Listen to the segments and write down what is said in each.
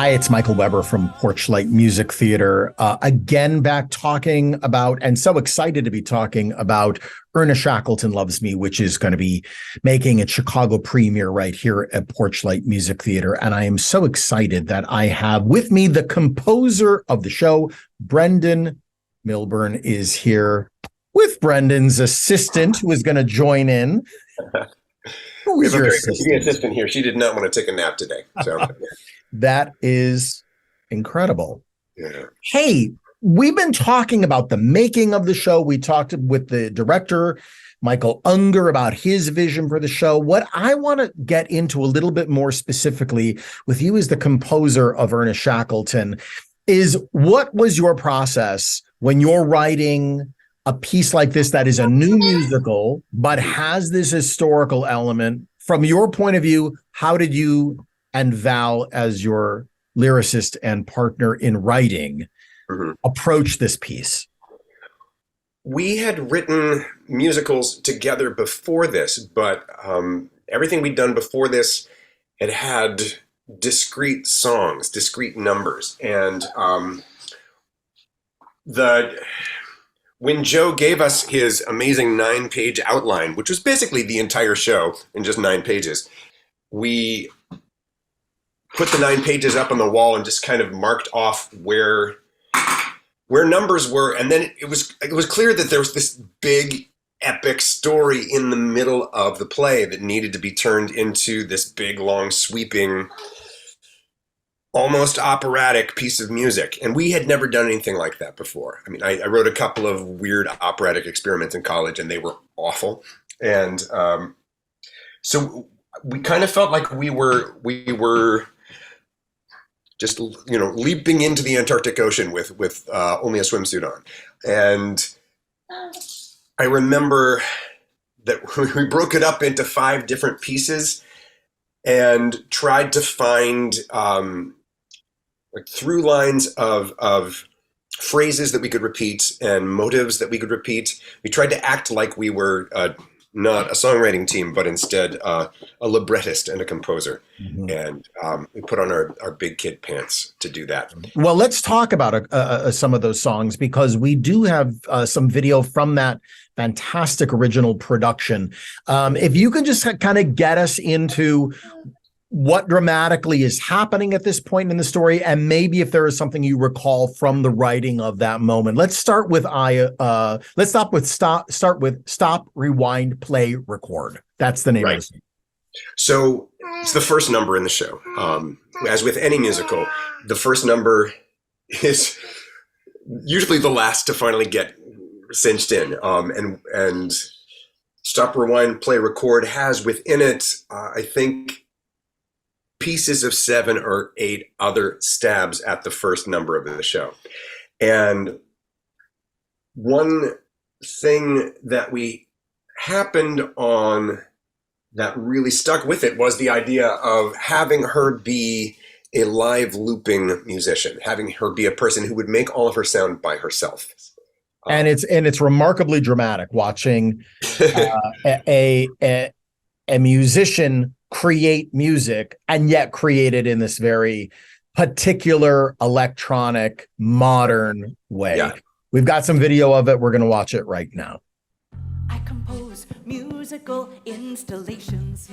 Hi, it's Michael Weber from Porchlight Music Theater. Again, back talking about, and so excited to be talking about Ernest Shackleton Loves Me, which is going to be making its Chicago premiere right here at Porchlight Music Theater. And I am so excited that I have with me the composer of the show, Brendan Milburn, is here with Brendan's assistant, who is going to join in. Who is your assistant here? She did not want to take a nap today. So that is incredible. yeah. Hey, we've been talking about the making of the show. We talked with the director, Michael Unger, about his vision for the show. What I want to get into a little bit more specifically with you as the composer of Ernest Shackleton is, what was your process when you're writing a piece like this that is a new musical but has this historical element? From your point of view, how did you and Val, as your lyricist and partner in writing, approach this piece? We had written musicals together before this, but everything we'd done before this had discrete songs, discrete numbers. And when Joe gave us his amazing 9-page outline, which was basically the entire show in just 9 pages, we put the 9 pages up on the wall and just kind of marked off where numbers were. And then it was clear that there was this big epic story in the middle of the play that needed to be turned into this big, long, sweeping, almost operatic piece of music. And we had never done anything like that before. I mean, I wrote a couple of weird operatic experiments in college and they were awful. And so we kind of felt like we were just, leaping into the Antarctic Ocean with only a swimsuit on. And I remember that we broke it up into 5 different pieces and tried to find through lines of phrases that we could repeat and motives that we could repeat. We tried to act like we were not a songwriting team, but instead a librettist and a composer. Mm-hmm. And we put on our big kid pants to do that. Well, let's talk about some of those songs, because we do have some video from that fantastic original production. If you can just kind of get us into what dramatically is happening at this point in the story, and maybe if there is something you recall from the writing of that moment. Let's start with stop, rewind, play, record. That's the name right. of the song. So it's the first number in the show. As with any musical, the first number is usually the last to finally get cinched in. And stop, rewind, play, record has within it, I think, pieces of 7 or 8 other stabs at the first number of the show. And one thing that happened on that really stuck with it was the idea of having her be a live looping musician, having her be a person who would make all of her sound by herself. And it's remarkably dramatic watching a musician create music, and yet create it in this very particular electronic modern way. Yeah. We've got some video of it. We're going to watch it right now. I compose musical installations,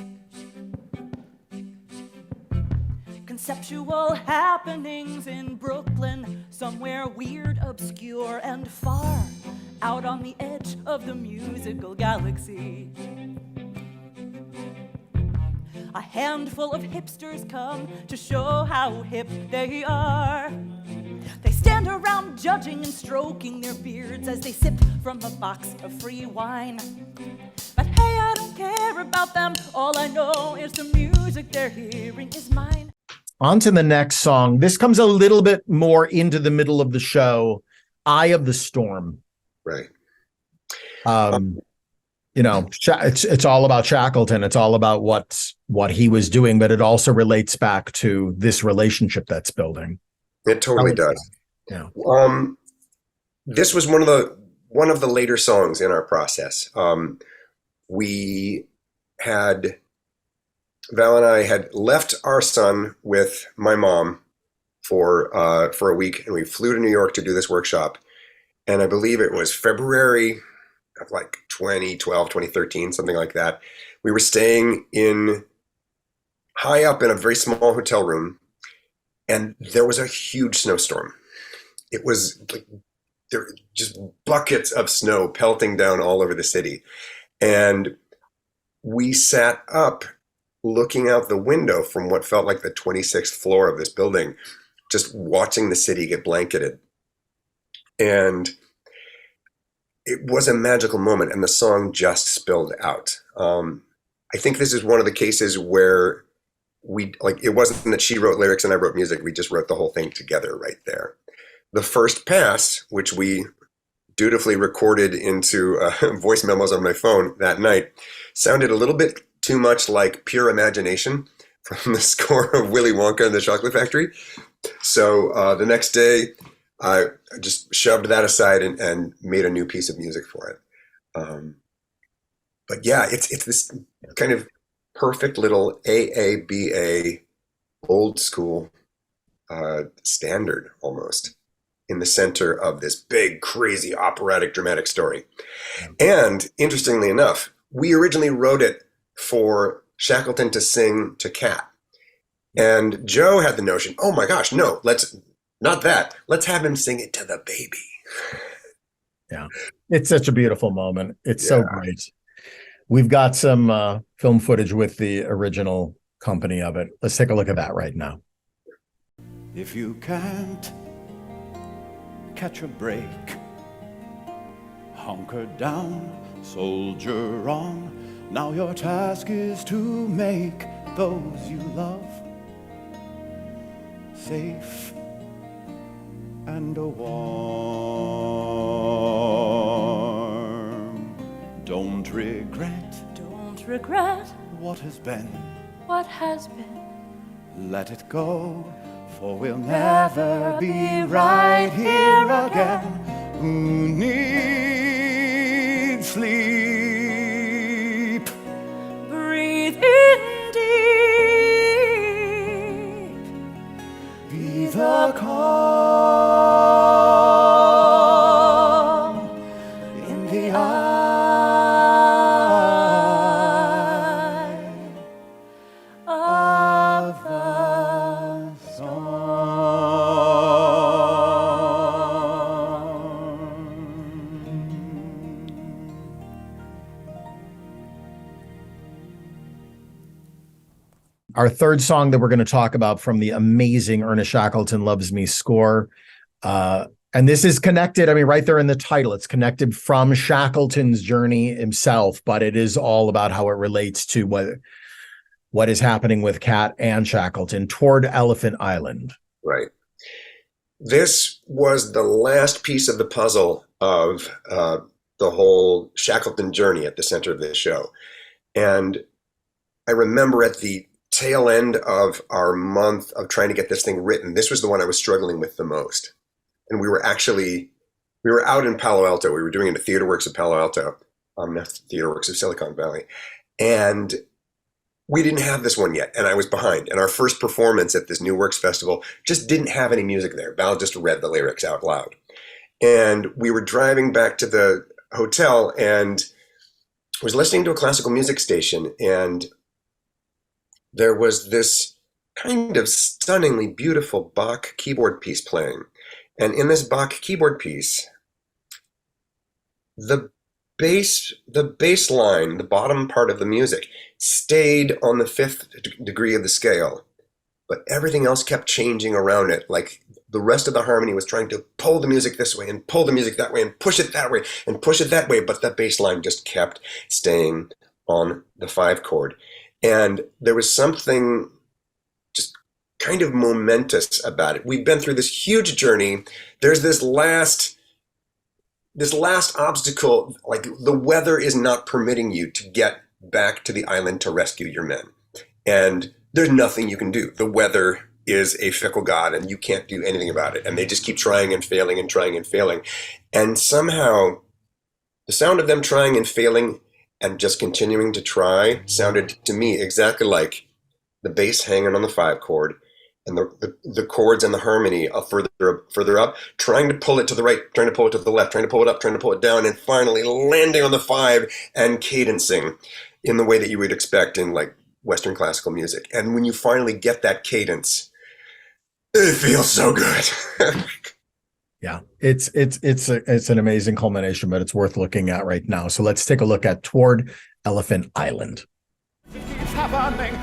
conceptual happenings in Brooklyn, somewhere weird, obscure, and far out on the edge of the musical galaxy. A handful of hipsters come to show how hip they are. They stand around judging and stroking their beards as they sip from a box of free wine. But hey, I don't care about them. All I know is the music they're hearing is mine. On to the next song. This comes a little bit more into the middle of the show. Eye of the Storm. Right. It's all about Shackleton. It's all about what he was doing, but it also relates back to this relationship that's building. It totally does. Yeah. This was one of the later songs in our process. Val and I had left our son with my mom for a week, and we flew to New York to do this workshop. And I believe it was February of like 2012, 2013, something like that. We were staying in high up in a very small hotel room, and there was a huge snowstorm. It was like there were just buckets of snow pelting down all over the city. And we sat up looking out the window from what felt like the 26th floor of this building, just watching the city get blanketed. And it was a magical moment, and the song just spilled out. I think this is one of the cases where it wasn't that she wrote lyrics and I wrote music. We just wrote the whole thing together right there. The first pass, which we dutifully recorded into voice memos on my phone that night, sounded a little bit too much like Pure Imagination from the score of Willy Wonka and the Chocolate Factory. So the next day, I just shoved that aside and made a new piece of music for it. But yeah, it's this kind of perfect little AABA old school standard almost in the center of this big, crazy, operatic, dramatic story. And interestingly enough, we originally wrote it for Shackleton to sing to Cat. And Joe had the notion, oh my gosh, no, let's have him sing it to the baby. Yeah, it's such a beautiful moment. It's so great. We've got some film footage with the original company of it. Let's take a look at that right now. If you can't catch a break, hunker down, soldier on. Now your task is to make those you love safe and warm. Don't regret What has been. Let it go, for we'll never be right here again. Who needs sleep? Breathe in deep. Be the calm in the eye of the storm. Our third song that we're going to talk about from the amazing Ernest Shackleton Loves Me score. And this is connected, I mean, right there in the title, it's connected from Shackleton's journey himself, but it is all about how it relates to what is happening with Cat and Shackleton toward Elephant Island. Right. This was the last piece of the puzzle of the whole Shackleton journey at the center of this show. And I remember at the tail end of our month of trying to get this thing written, this was the one I was struggling with the most. And we were out in Palo Alto. We were doing it at Theater Works of Palo Alto, not Theater Works of Silicon Valley. And we didn't have this one yet, and I was behind. And our first performance at this New Works Festival just didn't have any music there. Val just read the lyrics out loud. And we were driving back to the hotel and was listening to a classical music station, and there was this kind of stunningly beautiful Bach keyboard piece playing. And in this Bach keyboard piece, the bass line, the bottom part of the music, stayed on the fifth degree of the scale, but everything else kept changing around it. Like the rest of the harmony was trying to pull the music this way and pull the music that way and push it that way and push it that way, but the bass line just kept staying on the 5 chord. And there was something just kind of momentous about it. We've been through this huge journey. There's this last obstacle, like the weather is not permitting you to get back to the island to rescue your men. And there's nothing you can do. The weather is a fickle god and you can't do anything about it. And they just keep trying and failing and trying and failing. And somehow the sound of them trying and failing and just continuing to try sounded to me exactly like the bass hanging on the 5 chord and the chords and the harmony further up, trying to pull it to the right, trying to pull it to the left, trying to pull it up, trying to pull it down, and finally landing on the 5 and cadencing in the way that you would expect in like Western classical music. And when you finally get that cadence, it feels so good. Yeah, it's an amazing culmination, but it's worth looking at right now. So let's take a look at Toward Elephant Island. It keeps happening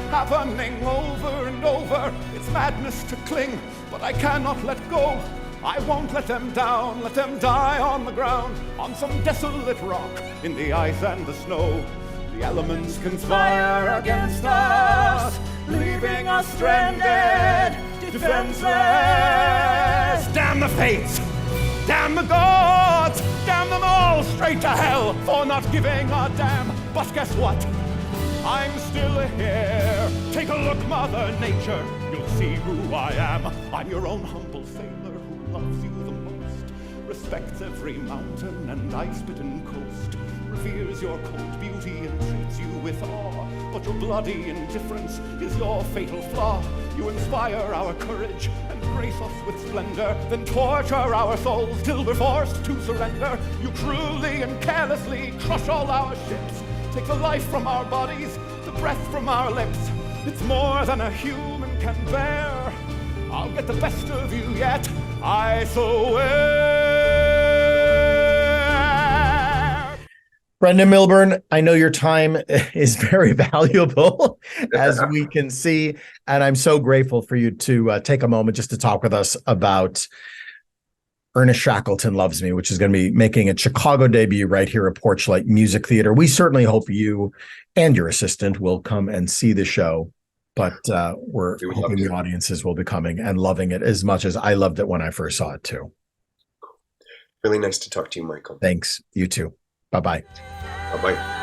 over and over. It's madness to cling, but I cannot let go. I won't let them down, let them die on the ground, on some desolate rock, in the ice and the snow. The elements conspire against us, leaving us stranded, defenseless. Damn the fates! Damn the gods! Damn them all straight to hell for not giving a damn. But guess what? I'm still here. Take a look, Mother Nature. You'll see who I am. I'm your own humble sailor who loves you the most. Respects every mountain and ice-bitten coast. Reveres your cold beauty and treats you with awe. But your bloody indifference is your fatal flaw. You inspire our courage and grace us with splendor, then torture our souls till we're forced to surrender. You cruelly and carelessly crush all our ships. Take the life from our bodies, the breath from our lips. It's more than a human can bear. I'll get the best of you yet, I swear. Brendan Milburn, I know your time is very valuable, as we can see, and I'm so grateful for you to take a moment just to talk with us about Ernest Shackleton Loves Me, which is going to be making its Chicago debut right here at Porchlight Music Theater. We certainly hope you and your assistant will come and see the show, but we're hoping the audiences will be coming and loving it as much as I loved it when I first saw it too. Really nice to talk to you, Michael. Thanks. You too. Bye-bye. Bye-bye.